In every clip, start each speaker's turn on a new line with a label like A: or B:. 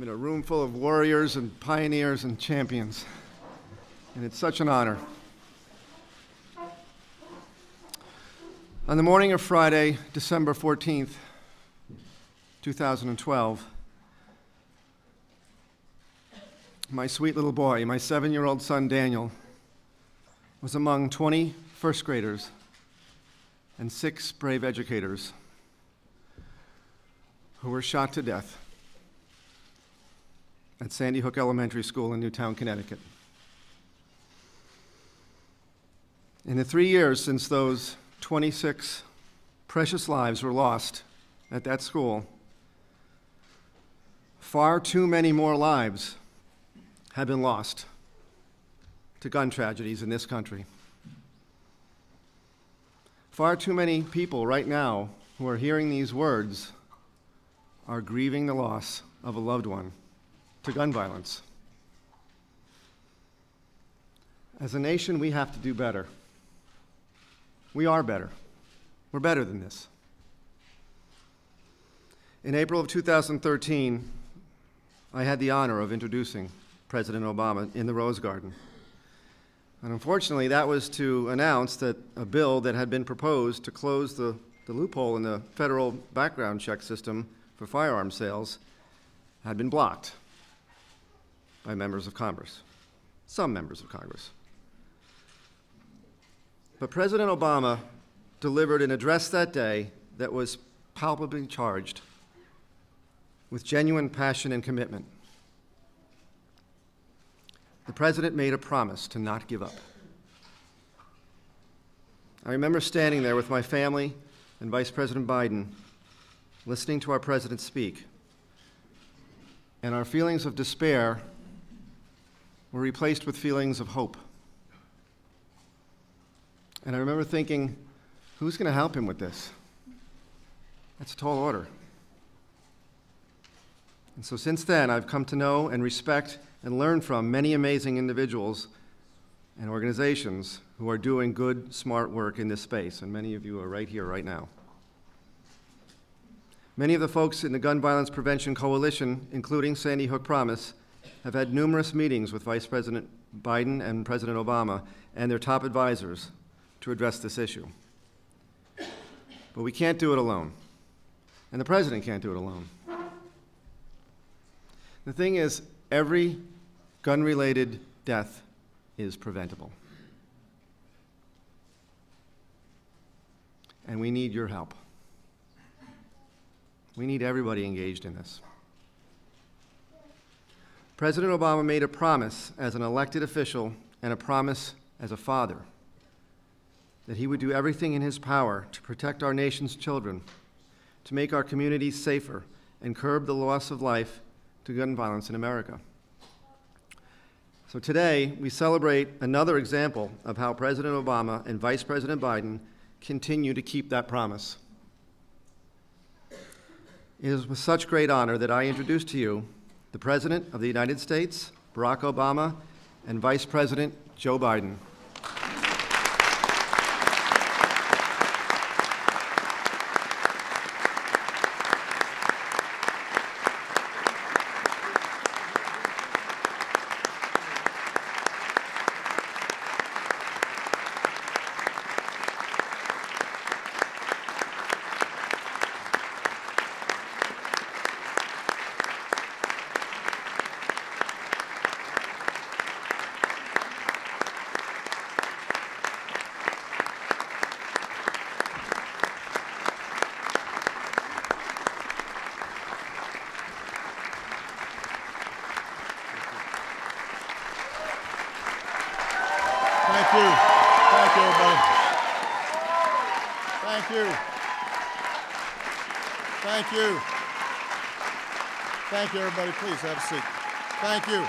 A: in a room full of warriors and pioneers and champions, and it's such an honor. On the morning of Friday, December 14th, 2012, my sweet little boy, my 7-year-old son Daniel, was among 20 first graders and 6 brave educators who were shot to death at Sandy Hook Elementary School in Newtown, Connecticut. In the 3 years since those 26 precious lives were lost at that school, far too many more lives have been lost to gun tragedies in this country. Far too many people right now who are hearing these words are grieving the loss of a loved one to gun violence. As a nation, we have to do better. We are better. We're better than this. In April of 2013, I had the honor of introducing President Obama in the Rose Garden. And unfortunately, that was to announce that a bill that had been proposed to close the loophole in the federal background check system for firearm sales had been blocked by members of Congress, some members of Congress. But President Obama delivered an address that day that was palpably charged with genuine passion and commitment. The president made a promise to not give up. I remember standing there with my family and Vice President Biden, listening to our president speak, and our feelings of despair were replaced with feelings of hope. And I remember thinking, who's going to help him with this? That's a tall order. And so since then, I've come to know and respect and learn from many amazing individuals and organizations who are doing good, smart work in this space, and many of you are right here, right now. Many of the folks in the Gun Violence Prevention Coalition, including Sandy Hook Promise, have had numerous meetings with Vice President Biden and President Obama and their top advisors to address this issue. But we can't do it alone, and the president can't do it alone. The thing is, every gun-related death is preventable. And we need your help. We need everybody engaged in this. President Obama made a promise as an elected official and a promise as a father that he would do everything in his power to protect our nation's children, to make our communities safer, and curb the loss of life to gun violence in America. So today, we celebrate another example of how President Obama and Vice President Biden continue to keep that promise. It is with such great honor that I introduce to you the President of the United States, Barack Obama, and Vice President Joe Biden.
B: Thank you. Thank you, everybody. Thank you. Thank you. Thank you, everybody. Please have a seat. Thank you.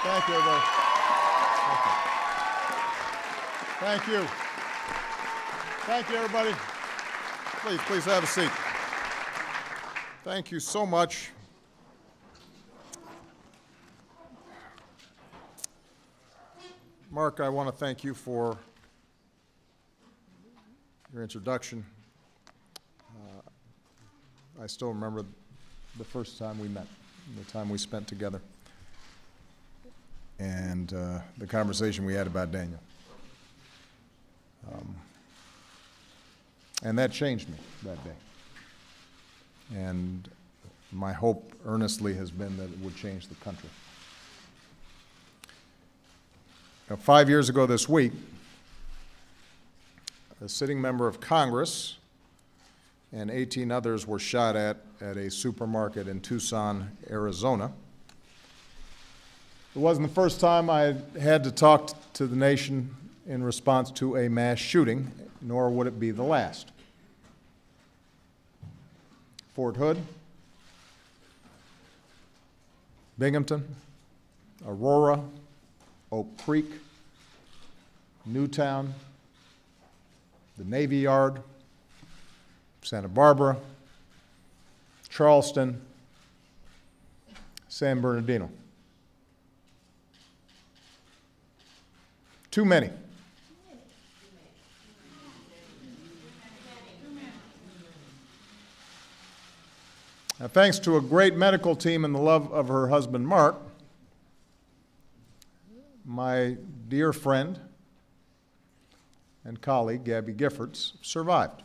B: Thank you, everybody. Thank you. Thank you, everybody. Please have a seat. Thank you so much. Mark, I want to thank you for your introduction. I still remember the first time we met, the time we spent together, and the conversation we had about Daniel. And that changed me that day. And my hope earnestly has been that it would change the country. Now, 5 years ago this week, a sitting member of Congress and 18 others were shot at a supermarket in Tucson, Arizona. It wasn't the first time I had to talk to the nation in response to a mass shooting, nor would it be the last. Fort Hood, Binghamton, Aurora, Oak Creek, Newtown, the Navy Yard, Santa Barbara, Charleston, San Bernardino. Too many. Now, thanks to a great medical team and the love of her husband, Mark, my dear friend and colleague, Gabby Giffords, survived.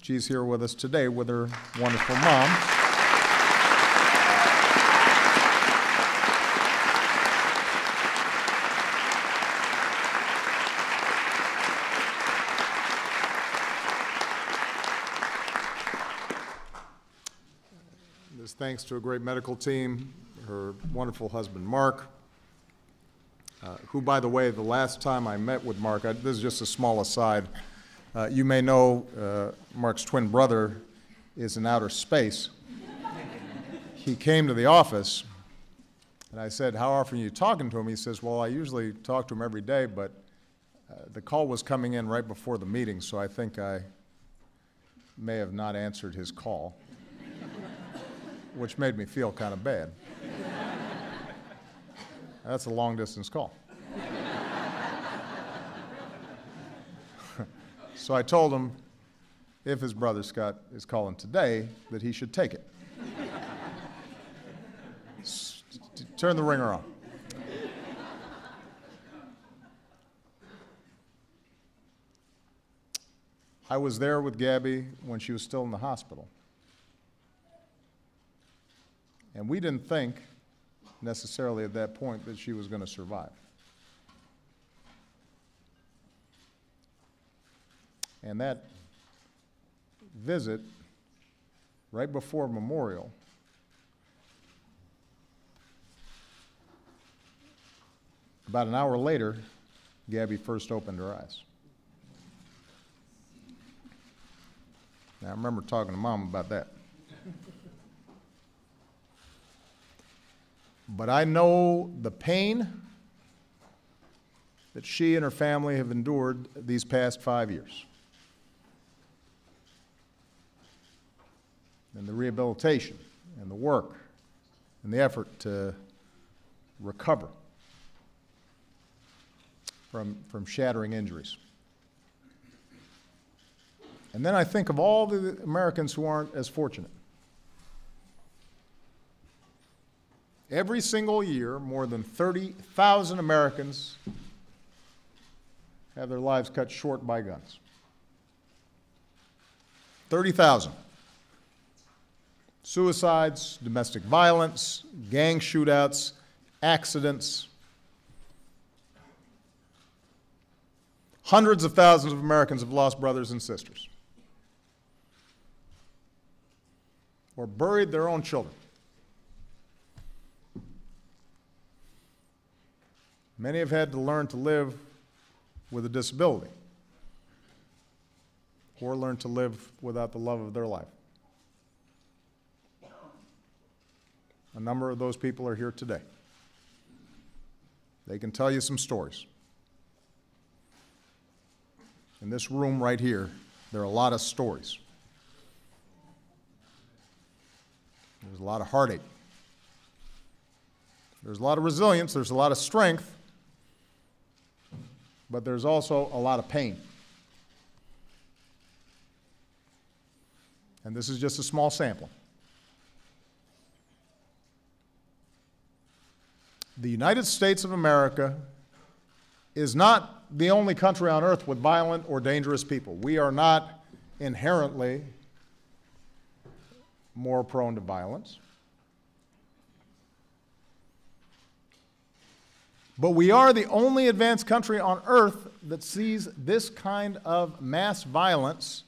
B: She's here with us today with her wonderful mom. This thanks to a great medical team, her wonderful husband, Mark, who, by the way, the last time I met with Mark, this is just a small aside, you may know Mark's twin brother is in outer space. He came to the office, and I said, how often are you talking to him? He says, well, I usually talk to him every day, but the call was coming in right before the meeting, so I think I may have not answered his call, which made me feel kind of bad. That's a long-distance call. So I told him, if his brother Scott is calling today, that he should take it. Turn the ringer on. I was there with Gabby when she was still in the hospital. And we didn't think necessarily at that point that she was going to survive. And that visit, right before Memorial, about an hour later, Gabby first opened her eyes. Now, I remember talking to Mom about that. But I know the pain that she and her family have endured these past 5 years. And the rehabilitation and the work and the effort to recover from shattering injuries. And then I think of all the Americans who aren't as fortunate. Every single year, more than 30,000 Americans have their lives cut short by guns. 30,000. Suicides, domestic violence, gang shootouts, accidents. Hundreds of thousands of Americans have lost brothers and sisters or buried their own children. Many have had to learn to live with a disability or learn to live without the love of their life. A number of those people are here today. They can tell you some stories. In this room right here, there are a lot of stories. There's a lot of heartache. There's a lot of resilience. There's a lot of strength. But there's also a lot of pain. And this is just a small sampling. the United States of America is not the only country on earth with violent or dangerous people. We are not inherently more prone to violence. But we are the only advanced country on earth that sees this kind of mass violence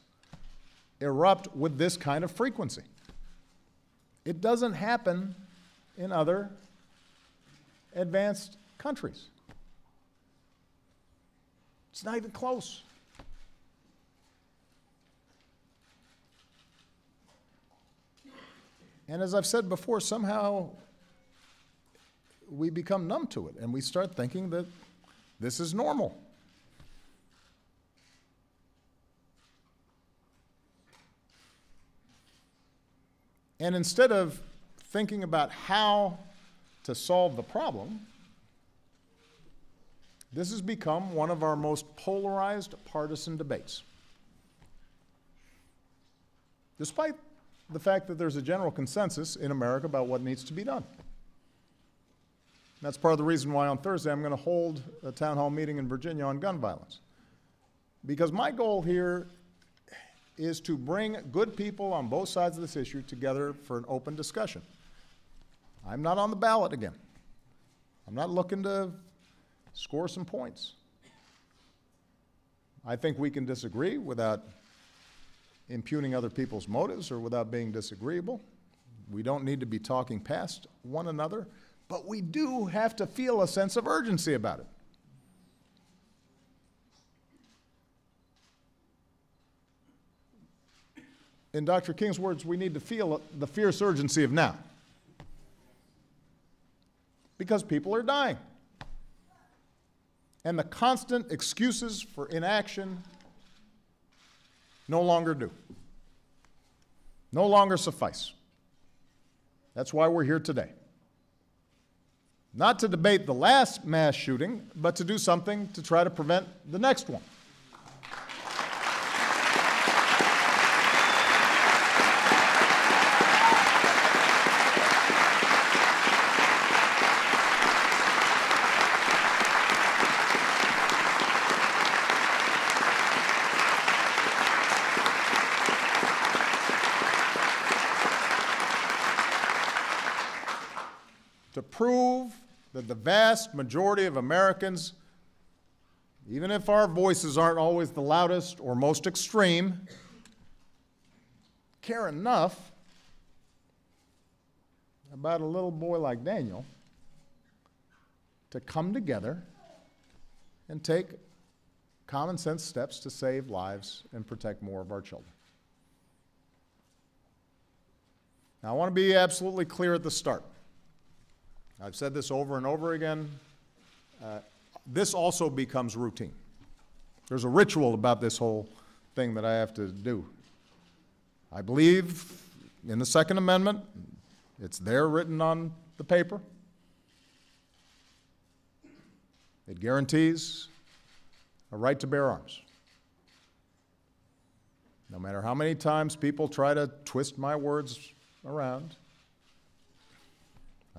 B: erupt with this kind of frequency. It doesn't happen in other advanced countries. It's not even close. And as I've said before, somehow we become numb to it and we start thinking that this is normal. And instead of thinking about how to solve the problem, this has become one of our most polarized partisan debates. Despite the fact that there's a general consensus in America about what needs to be done. That's part of the reason why on Thursday I'm going to hold a town hall meeting in Virginia on gun violence. Because my goal here is to bring good people on both sides of this issue together for an open discussion. I'm not on the ballot again. I'm not looking to score some points. I think we can disagree without impugning other people's motives or without being disagreeable. We don't need to be talking past one another, but we do have to feel a sense of urgency about it. In Dr. King's words, we need to feel the fierce urgency of now. Because people are dying. And the constant excuses for inaction no longer do. No longer suffice. That's why we're here today. Not to debate the last mass shooting, but to do something to try to prevent the next one. To prove that the vast majority of Americans, even if our voices aren't always the loudest or most extreme, care enough about a little boy like Daniel to come together and take common sense steps to save lives and protect more of our children. Now, I want to be absolutely clear at the start. I've said this over and over again. This also becomes routine. There's a ritual about this whole thing that I have to do. I believe in the Second Amendment. It's there written on the paper. It guarantees a right to bear arms. No matter how many times people try to twist my words around,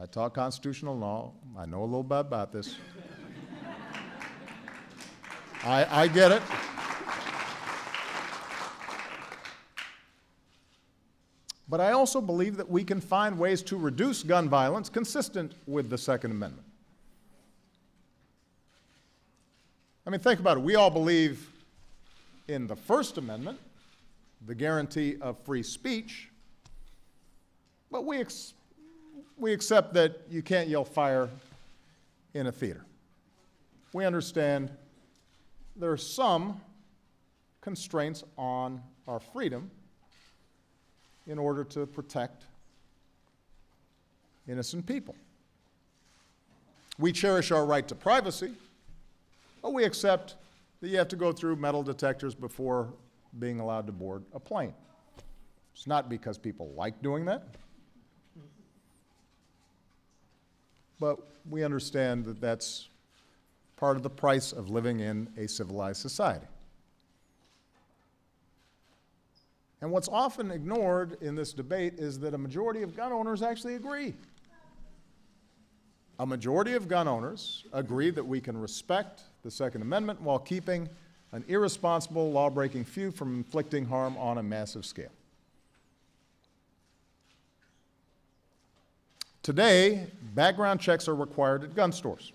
B: I taught constitutional law. I know a little bit about this. I get it. But I also believe that we can find ways to reduce gun violence consistent with the Second Amendment. I mean, think about it. We all believe in the First Amendment, the guarantee of free speech, but we accept that you can't yell fire in a theater. We understand there are some constraints on our freedom in order to protect innocent people. We cherish our right to privacy, but we accept that you have to go through metal detectors before being allowed to board a plane. It's not because people like doing that, but we understand that that's part of the price of living in a civilized society. And what's often ignored in this debate is that a majority of gun owners actually agree. a majority of gun owners agree that we can respect the Second Amendment while keeping an irresponsible, law-breaking few from inflicting harm on a massive scale. Today, background checks are required at gun stores.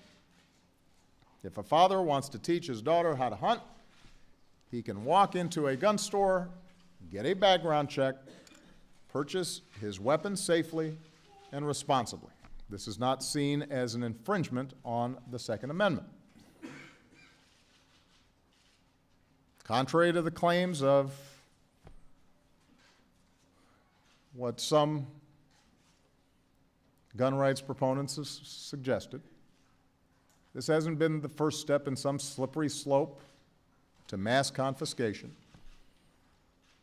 B: If a father wants to teach his daughter how to hunt, he can walk into a gun store, get a background check, purchase his weapons safely and responsibly. This is not seen as an infringement on the Second Amendment. Contrary to the claims of what some gun rights proponents have suggested, this hasn't been the first step in some slippery slope to mass confiscation.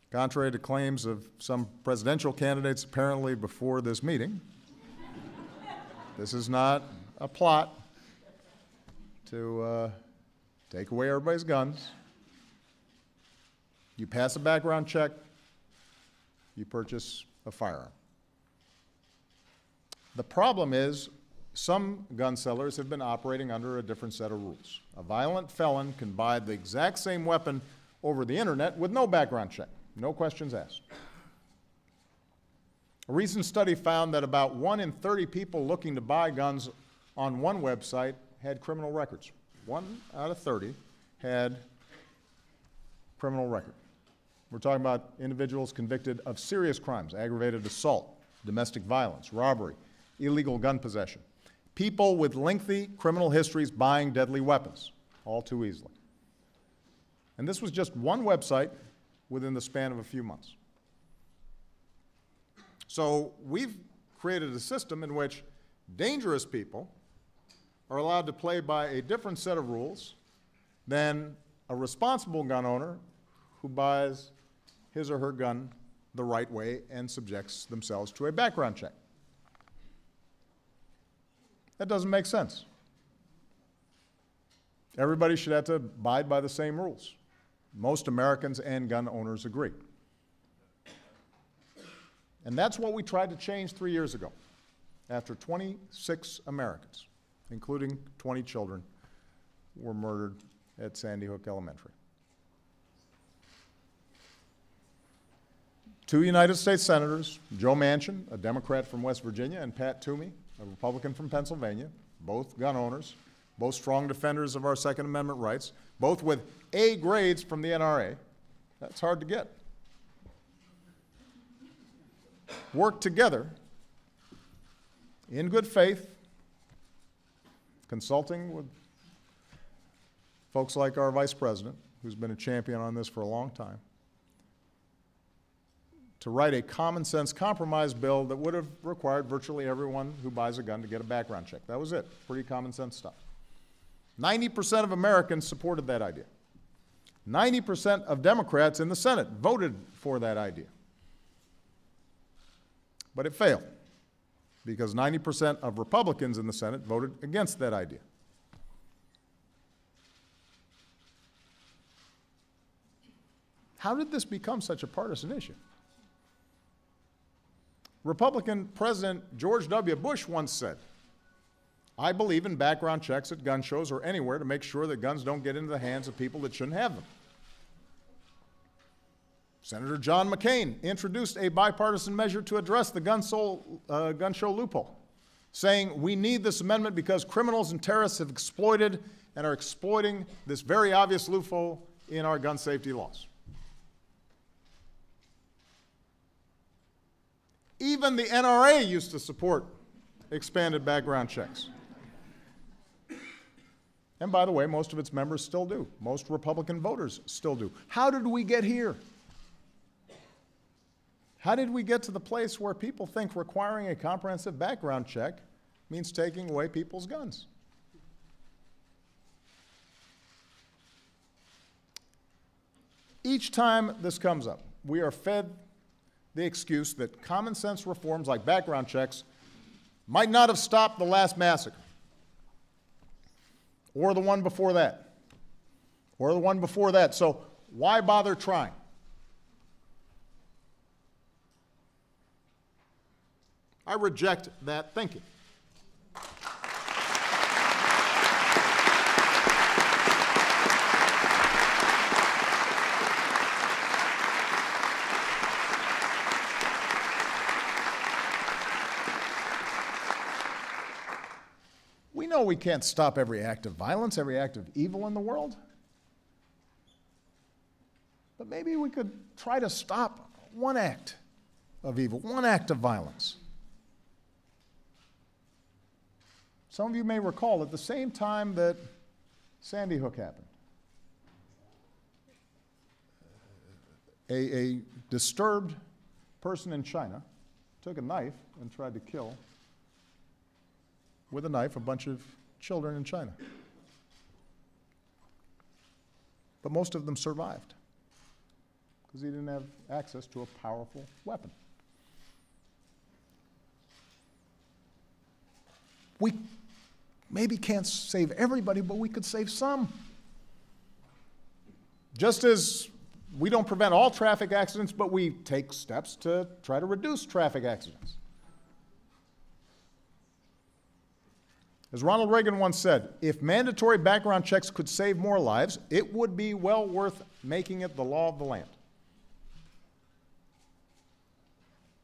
B: Contrary to claims of some presidential candidates apparently before this meeting, this is not a plot to take away everybody's guns. You pass a background check, you purchase a firearm. The problem is some gun sellers have been operating under a different set of rules. A violent felon can buy the exact same weapon over the internet with no background check, no questions asked. A recent study found that about 1 in 30 people looking to buy guns on one website had criminal records. 1 out of 30 had criminal record. We're talking about individuals convicted of serious crimes, aggravated assault, domestic violence, robbery, illegal gun possession. People with lengthy criminal histories buying deadly weapons, all too easily. And this was just one website within the span of a few months. So we've created a system in which dangerous people are allowed to play by a different set of rules than a responsible gun owner who buys his or her gun the right way and subjects themselves to a background check. That doesn't make sense. Everybody should have to abide by the same rules. Most Americans and gun owners agree. And that's what we tried to change 3 years ago, after 26 Americans, including 20 children, were murdered at Sandy Hook Elementary. 2 United States Senators, Joe Manchin, a Democrat from West Virginia, and Pat Toomey, a Republican from Pennsylvania, both gun owners, both strong defenders of our Second Amendment rights, both with A grades from the NRA. That's hard to get. Worked together in good faith, consulting with folks like our Vice President, who's been a champion on this for a long time, to write a common sense compromise bill that would have required virtually everyone who buys a gun to get a background check. That was it. Pretty common sense stuff. 90% of Americans supported that idea. 90% of Democrats in the Senate voted for that idea. But it failed because 90% of Republicans in the Senate voted against that idea. How did this become such a partisan issue? Republican President George W. Bush once said, "I believe in background checks at gun shows or anywhere to make sure that guns don't get into the hands of people that shouldn't have them." Senator John McCain introduced a bipartisan measure to address the gun show loophole, saying, "We need this amendment because criminals and terrorists have exploited and are exploiting this very obvious loophole in our gun safety laws." Even the NRA used to support expanded background checks. And by the way, most of its members still do. Most Republican voters still do. How did we get here? How did we get to the place where people think requiring a comprehensive background check means taking away people's guns? Each time this comes up, we are fed the excuse that common sense reforms like background checks might not have stopped the last massacre, or the one before that, or the one before that. So why bother trying? I reject that thinking. know we can't stop every act of violence, every act of evil in the world. But maybe we could try to stop one act of evil, one act of violence. Some of you may recall at the same time that Sandy Hook happened, a disturbed person in China took a knife and tried to kill with a knife a bunch of children in China. But most of them survived because he didn't have access to a powerful weapon. We maybe can't save everybody, but we could save some. Just as we don't prevent all traffic accidents, but we take steps to try to reduce traffic accidents. As Ronald Reagan once said, if mandatory background checks could save more lives, it would be well worth making it the law of the land.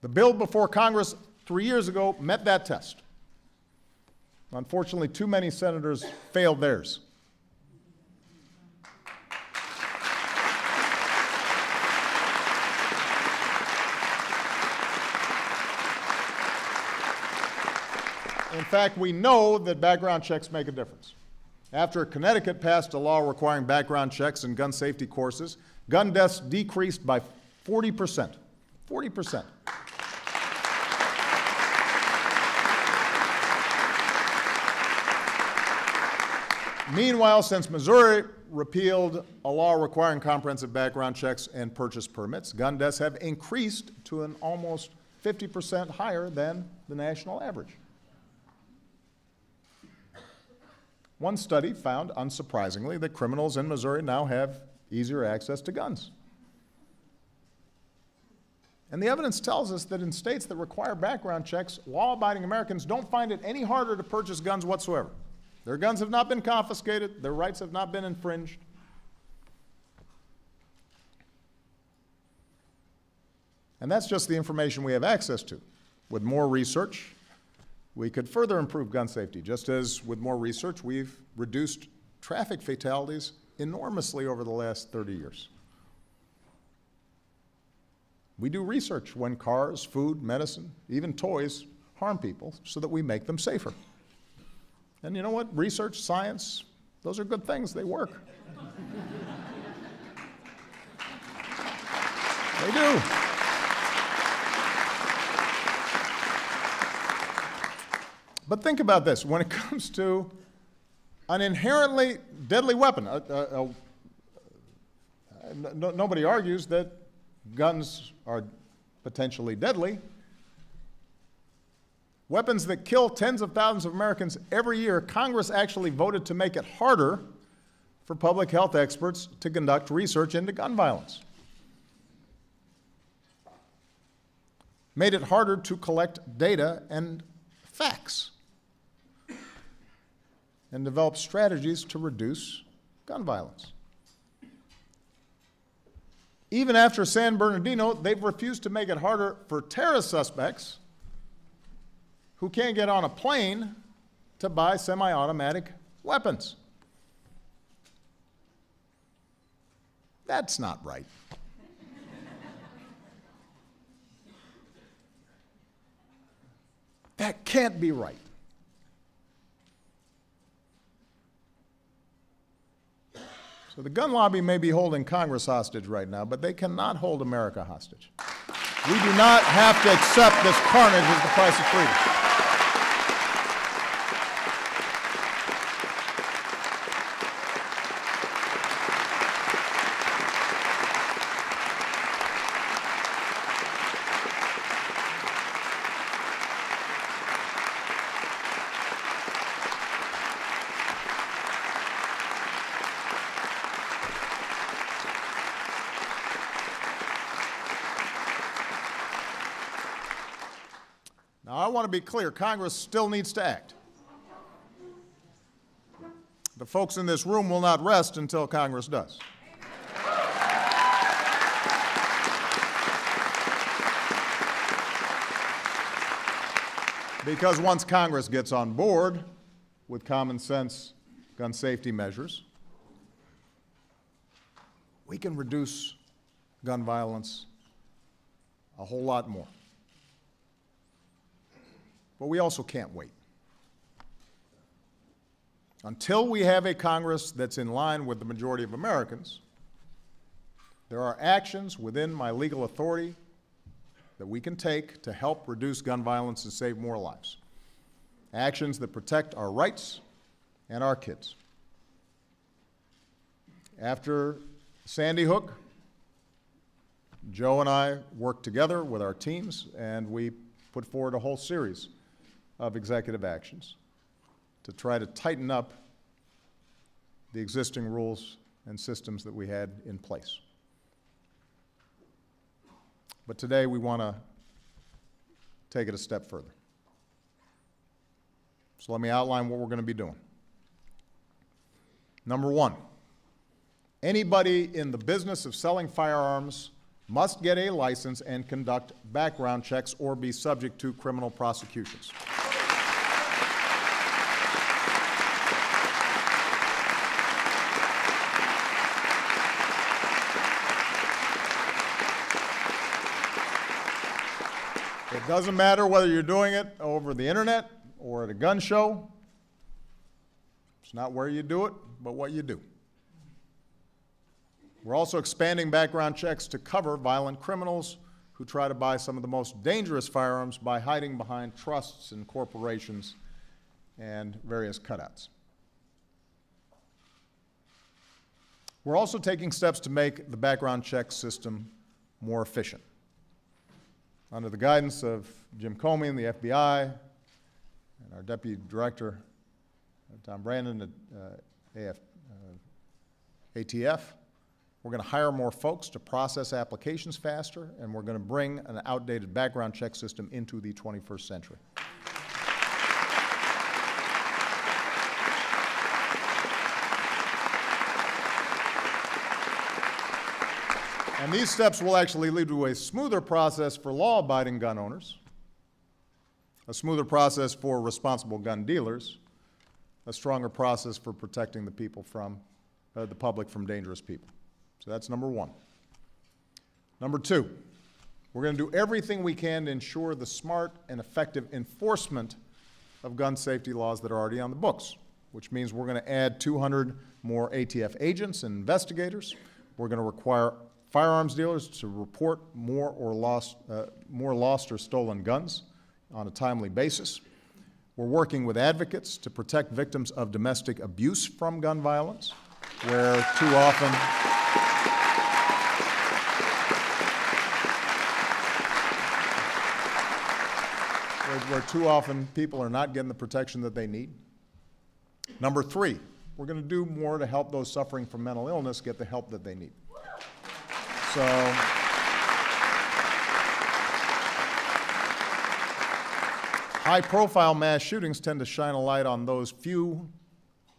B: The bill before Congress 3 years ago met that test. Unfortunately, too many senators failed theirs. In fact, we know that background checks make a difference. After Connecticut passed a law requiring background checks in gun safety courses, gun deaths decreased by 40%. 40%. Meanwhile, since Missouri repealed a law requiring comprehensive background checks and purchase permits, gun deaths have increased to an almost 50% higher than the national average. One study found, unsurprisingly, that criminals in Missouri now have easier access to guns. And the evidence tells us that in states that require background checks, law-abiding Americans don't find it any harder to purchase guns whatsoever. Their guns have not been confiscated, their rights have not been infringed. And that's just the information we have access to. With more research, we could further improve gun safety, just as with more research, we've reduced traffic fatalities enormously over the last 30 years. We do research when cars, food, medicine, even toys harm people so that we make them safer. And you know what? Research, science, those are good things. They work. They do. But think about this. When it comes to an inherently deadly weapon, nobody argues that guns are potentially deadly. Weapons that kill tens of thousands of Americans every year, Congress actually voted to make it harder for public health experts to conduct research into gun violence. Made it harder to collect data and facts and develop strategies to reduce gun violence. Even after San Bernardino, they've refused to make it harder for terrorist suspects who can't get on a plane to buy semi-automatic weapons. That's not right. That can't be right. So the gun lobby may be holding Congress hostage right now, but they cannot hold America hostage. We do not have to accept this carnage as the price of freedom. Now, I want to be clear, Congress still needs to act. The folks in this room will not rest until Congress does. Because once Congress gets on board, with common sense gun safety measures, we can reduce gun violence a whole lot more. But we also can't wait. Until we have a Congress that's in line with the majority of Americans, there are actions within my legal authority that we can take to help reduce gun violence and save more lives. Actions that protect our rights and our kids. After Sandy Hook, Joe and I worked together with our teams, and we put forward a whole series of executive actions to try to tighten up the existing rules and systems that we had in place. But today we want to take it a step further. So let me outline what we're going to be doing. Number one, anybody in the business of selling firearms must get a license and conduct background checks or be subject to criminal prosecutions. It doesn't matter whether you're doing it over the internet or at a gun show. It's not where you do it, but what you do. We're also expanding background checks to cover violent criminals who try to buy some of the most dangerous firearms by hiding behind trusts and corporations and various cutouts. We're also taking steps to make the background check system more efficient. Under the guidance of Jim Comey and the FBI and our Deputy Director, Tom Brandon at ATF, we're going to hire more folks to process applications faster, and we're going to bring an outdated background check system into the 21st century. And these steps will actually lead to a smoother process for law-abiding gun owners, a smoother process for responsible gun dealers, a stronger process for protecting the people from, the public from dangerous people. So that's number one. Number two, we're going to do everything we can to ensure the smart and effective enforcement of gun safety laws that are already on the books, which means we're going to add 200 more ATF agents and investigators. We're going to require firearms dealers to report more lost or stolen guns on a timely basis. We're working with advocates to protect victims of domestic abuse from gun violence, where too often people are not getting the protection that they need. Number three, we're going to do more to help those suffering from mental illness get the help that they need. So, high-profile mass shootings tend to shine a light on those few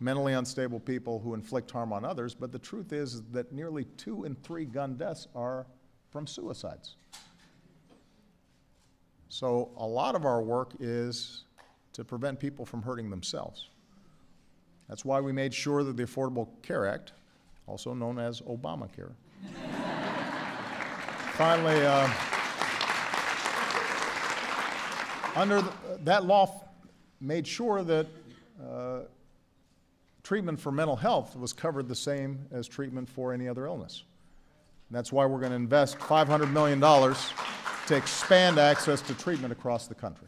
B: mentally unstable people who inflict harm on others, but the truth is that nearly 2 in 3 gun deaths are from suicides. So a lot of our work is to prevent people from hurting themselves. That's why we made sure that the Affordable Care Act, also known as Obamacare, finally, that law made sure that treatment for mental health was covered the same as treatment for any other illness. And that's why we're going to invest $500 million to expand access to treatment across the country.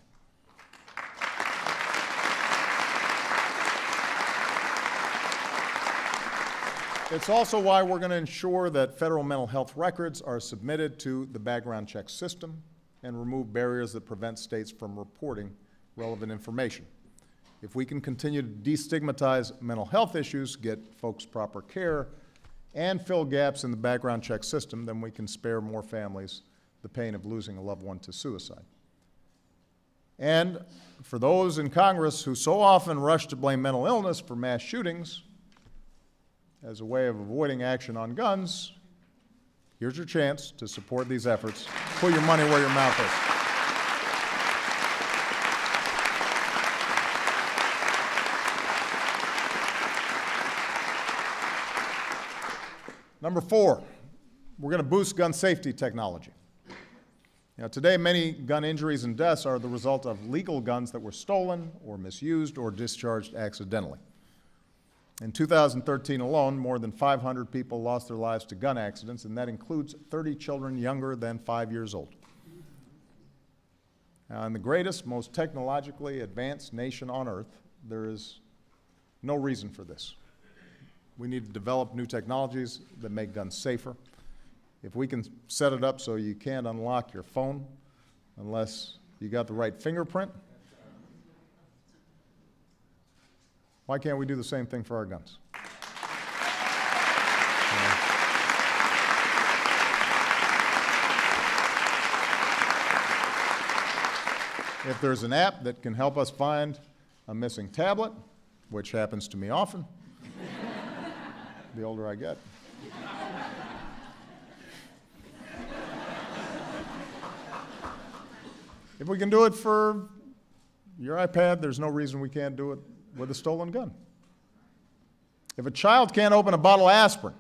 B: It's also why we're going to ensure that federal mental health records are submitted to the background check system and remove barriers that prevent states from reporting relevant information. If we can continue to destigmatize mental health issues, get folks proper care, and fill gaps in the background check system, then we can spare more families the pain of losing a loved one to suicide. And for those in Congress who so often rush to blame mental illness for mass shootings as a way of avoiding action on guns, here's your chance to support these efforts. Put your money where your mouth is. Number 4, we're going to boost gun safety technology. Today, many gun injuries and deaths are the result of legal guns that were stolen or misused or discharged accidentally. In 2013 alone, more than 500 people lost their lives to gun accidents, and that includes 30 children younger than 5 years old. Now, in the greatest, most technologically advanced nation on earth, there is no reason for this. We need to develop new technologies that make guns safer. If we can set it up so you can't unlock your phone unless you got the right fingerprint, why can't we do the same thing for our guns? If there's an app that can help us find a missing tablet, which happens to me often, the older I get. If we can do it for your iPad, there's no reason we can't do it with a stolen gun. If a child can't open a bottle of aspirin,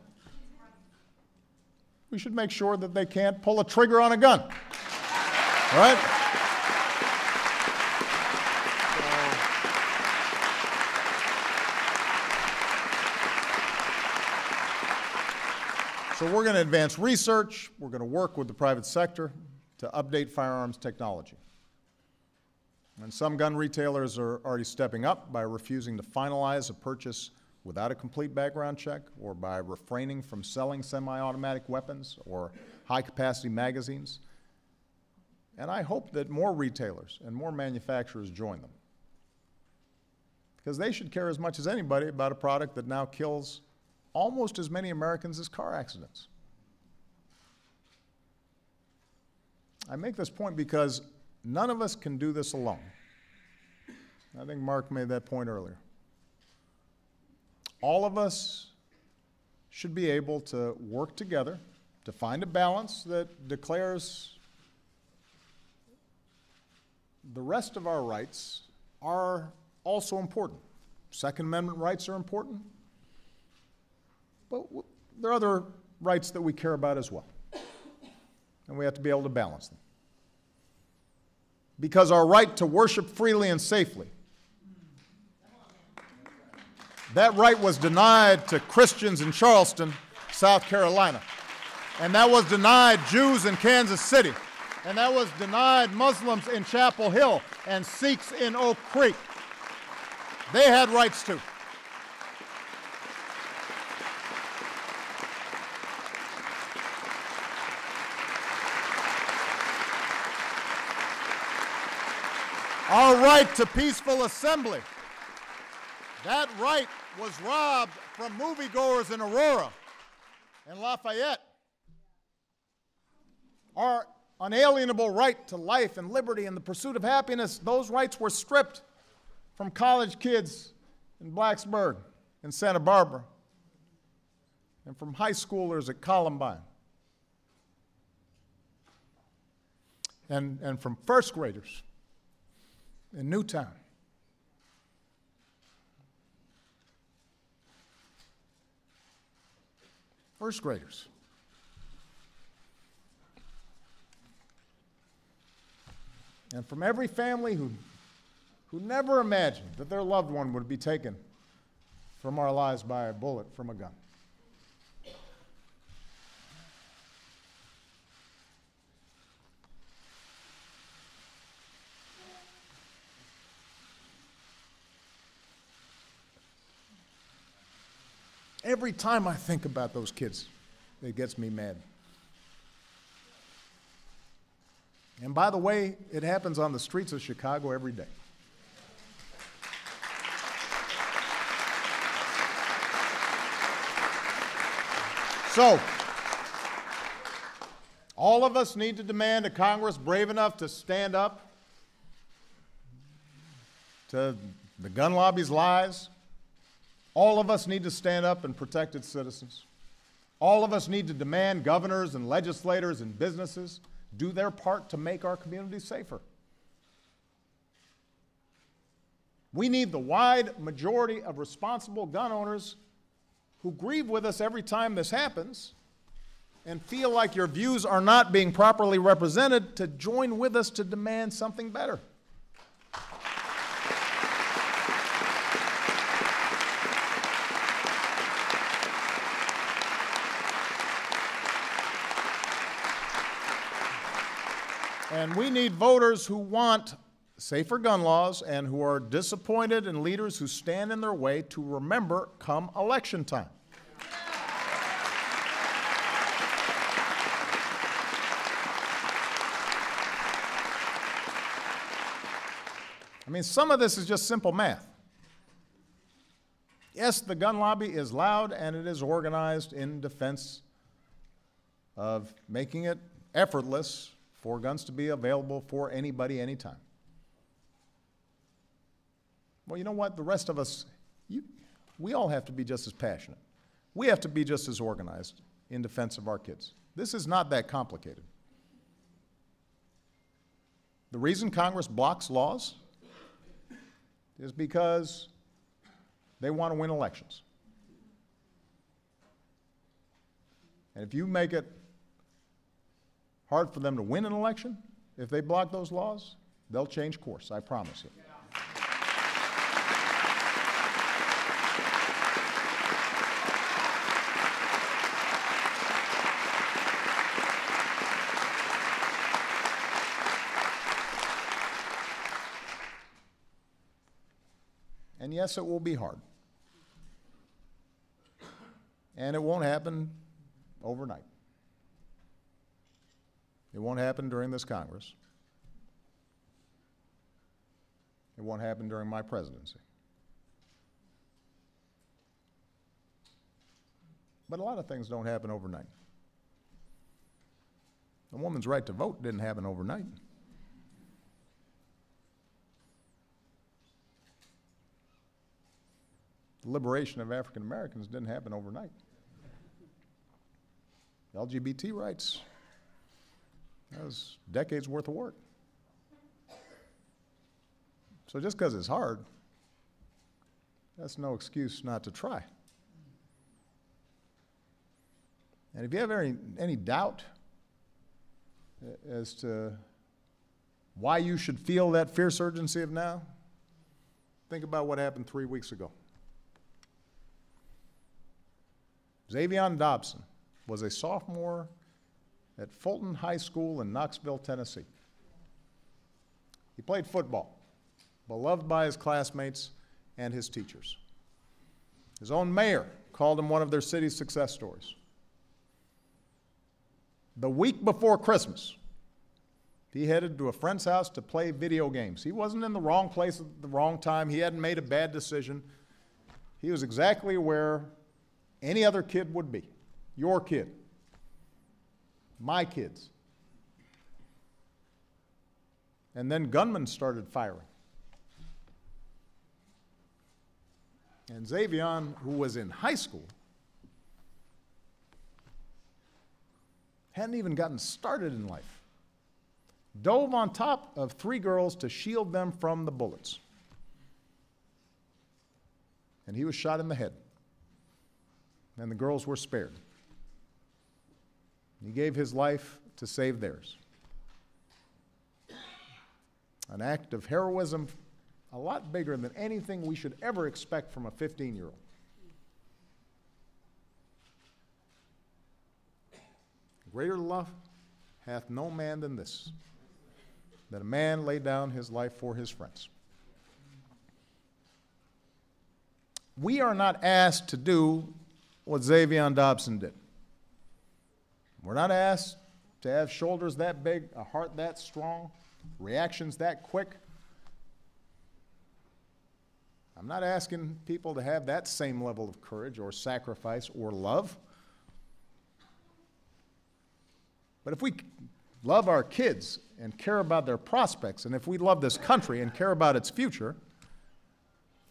B: we should make sure that they can't pull a trigger on a gun. All right? So we're going to advance research. We're going to work with the private sector to update firearms technology. And some gun retailers are already stepping up by refusing to finalize a purchase without a complete background check, or by refraining from selling semi-automatic weapons or high-capacity magazines. And I hope that more retailers and more manufacturers join them, because they should care as much as anybody about a product that now kills almost as many Americans as car accidents. I make this point because none of us can do this alone. I think Mark made that point earlier. All of us should be able to work together to find a balance that declares the rest of our rights are also important. Second Amendment rights are important, but there are other rights that we care about as well, and we have to be able to balance them. Because our right to worship freely and safely, that right was denied to Christians in Charleston, South Carolina, and that was denied Jews in Kansas City, and that was denied Muslims in Chapel Hill and Sikhs in Oak Creek. They had rights too. Our right to peaceful assembly, that right was robbed from moviegoers in Aurora and Lafayette. Our unalienable right to life and liberty and the pursuit of happiness, those rights were stripped from college kids in Blacksburg and Santa Barbara, and from high schoolers at Columbine, and from first graders in Newtown. First graders. And from every family who never imagined that their loved one would be taken from our lives by a bullet from a gun. Every time I think about those kids, it gets me mad. And by the way, it happens on the streets of Chicago every day. So, all of us need to demand a Congress brave enough to stand up to the gun lobby's lies. All of us need to stand up and protect its citizens. All of us need to demand governors and legislators and businesses do their part to make our communities safer. We need the wide majority of responsible gun owners who grieve with us every time this happens and feel like your views are not being properly represented, to join with us to demand something better. And we need voters who want safer gun laws and who are disappointed in leaders who stand in their way to remember come election time. I mean, some of this is just simple math. Yes, the gun lobby is loud and it is organized in defense of making it effortless for guns to be available for anybody, anytime. Well, you know what? The rest of us, we all have to be just as passionate. We have to be just as organized in defense of our kids. This is not that complicated. The reason Congress blocks laws is because they want to win elections. And if you make it hard for them to win an election, if they block those laws, they'll change course, I promise you. And yes, it will be hard. And it won't happen overnight. It won't happen during this Congress. It won't happen during my presidency. But a lot of things don't happen overnight. A woman's right to vote didn't happen overnight. The liberation of African Americans didn't happen overnight. LGBT rights, that was decades worth of work. So just because it's hard, that's no excuse not to try. And if you have any doubt as to why you should feel that fierce urgency of now, think about what happened 3 weeks ago. Xavion Dobson was a sophomore at Fulton High School in Knoxville, Tennessee. He played football, beloved by his classmates and his teachers. His own mayor called him one of their city's success stories. The week before Christmas, he headed to a friend's house to play video games. He wasn't in the wrong place at the wrong time. He hadn't made a bad decision. He was exactly where any other kid would be. Your kid. My kids. And then gunmen started firing. And Xavion, who was in high school, hadn't even gotten started in life, dove on top of 3 girls to shield them from the bullets. And he was shot in the head. And the girls were spared. He gave his life to save theirs. An act of heroism a lot bigger than anything we should ever expect from a 15-year-old. Greater love hath no man than this, that a man lay down his life for his friends. We are not asked to do what Xavion Dobson did. We're not asked to have shoulders that big, a heart that strong, reactions that quick. I'm not asking people to have that same level of courage or sacrifice or love. But if we love our kids and care about their prospects, and if we love this country and care about its future,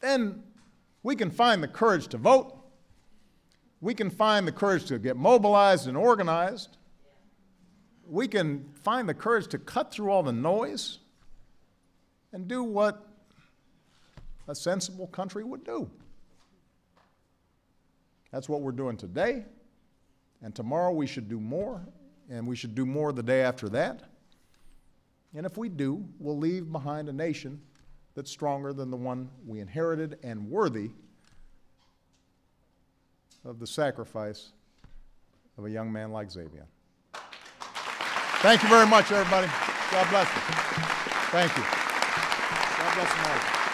B: then we can find the courage to vote. We can find the courage to get mobilized and organized. We can find the courage to cut through all the noise and do what a sensible country would do. That's what we're doing today. And tomorrow we should do more, and we should do more the day after that. And if we do, we'll leave behind a nation that's stronger than the one we inherited and worthy of the sacrifice of a young man like Xavier. Thank you very much, everybody. God bless you. Thank you. God bless you all.